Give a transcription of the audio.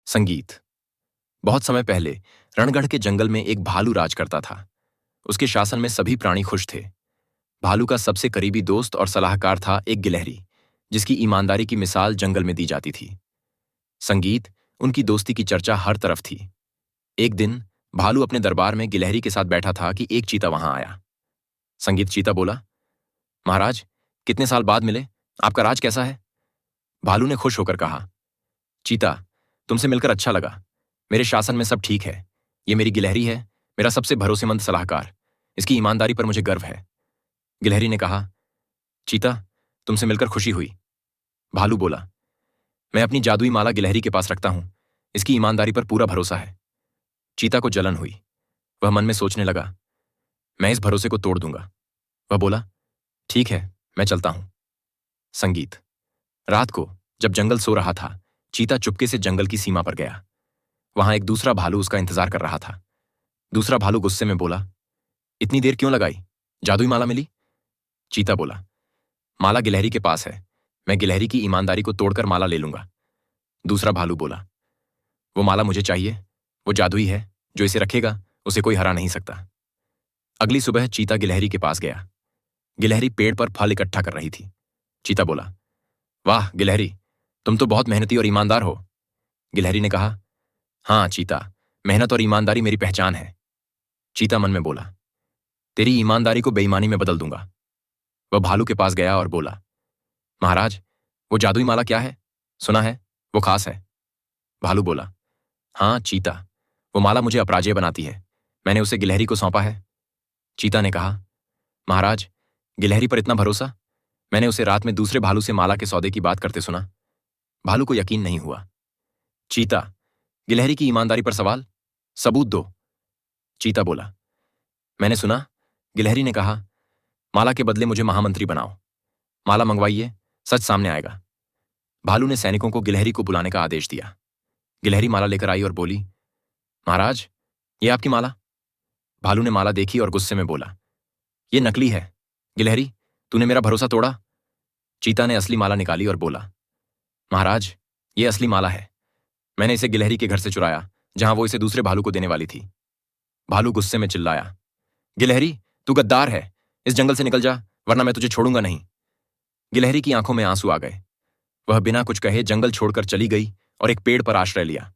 संगीत। बहुत समय पहले रणगढ़ के जंगल में एक भालू राज करता था। उसके शासन में सभी प्राणी खुश थे। भालू का सबसे करीबी दोस्त और सलाहकार था एक गिलहरी, जिसकी ईमानदारी की मिसाल जंगल में दी जाती थी। संगीत, उनकी दोस्ती की चर्चा हर तरफ थी। एक दिन भालू अपने दरबार में गिलहरी के साथ बैठा था कि एक चीता वहां आया। संगीत चीता बोला, महाराज, कितने साल बाद मिले, आपका राज कैसा है? भालू ने खुश होकर कहा, चीता, तुमसे मिलकर अच्छा लगा। मेरे शासन में सब ठीक है। ये मेरी गिलहरी है, मेरा सबसे भरोसेमंद सलाहकार। इसकी ईमानदारी पर मुझे गर्व है। गिलहरी ने कहा, चीता, तुमसे मिलकर खुशी हुई। भालू बोला, मैं अपनी जादुई माला गिलहरी के पास रखता हूं। इसकी ईमानदारी पर पूरा भरोसा है। चीता को जलन हुई। वह मन में सोचने लगा, मैं इस भरोसे को तोड़ दूंगा। वह बोला, ठीक है, मैं चलता हूं। संगीत। रात को जब जंगल सो रहा था, चीता चुपके से जंगल की सीमा पर गया। वहां एक दूसरा भालू उसका इंतजार कर रहा था। दूसरा भालू गुस्से में बोला, इतनी देर क्यों लगाई? जादुई माला मिली? चीता बोला, माला गिलहरी के पास है। मैं गिलहरी की ईमानदारी को तोड़कर माला ले लूंगा। दूसरा भालू बोला, वो माला मुझे चाहिए। वो जादुई है, जो इसे रखेगा उसे कोई हरा नहीं सकता। अगली सुबह चीता गिलहरी के पास गया। गिलहरी पेड़ पर फल इकट्ठा कर रही थी। चीता बोला, वाह गिलहरी, तुम तो बहुत मेहनती और ईमानदार हो। गिलहरी ने कहा, हाँ चीता, मेहनत और ईमानदारी मेरी पहचान है। चीता मन में बोला, तेरी ईमानदारी को बेईमानी में बदल दूंगा। वह भालू के पास गया और बोला, महाराज, वो जादुई माला क्या है? सुना है वो खास है। भालू बोला, हाँ चीता, वो माला मुझे अपराजेय बनाती है। मैंने उसे गिलहरी को सौंपा है। चीता ने कहा, महाराज, गिलहरी पर इतना भरोसा? मैंने उसे रात में दूसरे भालू से माला के सौदे की बात करते सुना। भालू को यकीन नहीं हुआ। चीता, गिलहरी की ईमानदारी पर सवाल, सबूत दो। चीता बोला, मैंने सुना। गिलहरी ने कहा, माला के बदले मुझे महामंत्री बनाओ। माला मंगवाइए, सच सामने आएगा। भालू ने सैनिकों को गिलहरी को बुलाने का आदेश दिया। गिलहरी माला लेकर आई और बोली, महाराज, ये आपकी माला। भालू ने माला देखी और गुस्से में बोला, ये नकली है। गिलहरी, तूने मेरा भरोसा तोड़ा। चीता ने असली माला निकाली और बोला, महाराज, ये असली माला है। मैंने इसे गिलहरी के घर से चुराया, जहां वो इसे दूसरे भालू को देने वाली थी। भालू गुस्से में चिल्लाया, गिलहरी, तू गद्दार है। इस जंगल से निकल जा, वरना मैं तुझे छोड़ूंगा नहीं। गिलहरी की आंखों में आंसू आ गए। वह बिना कुछ कहे जंगल छोड़कर चली गई और एक पेड़ पर आश्रय लिया।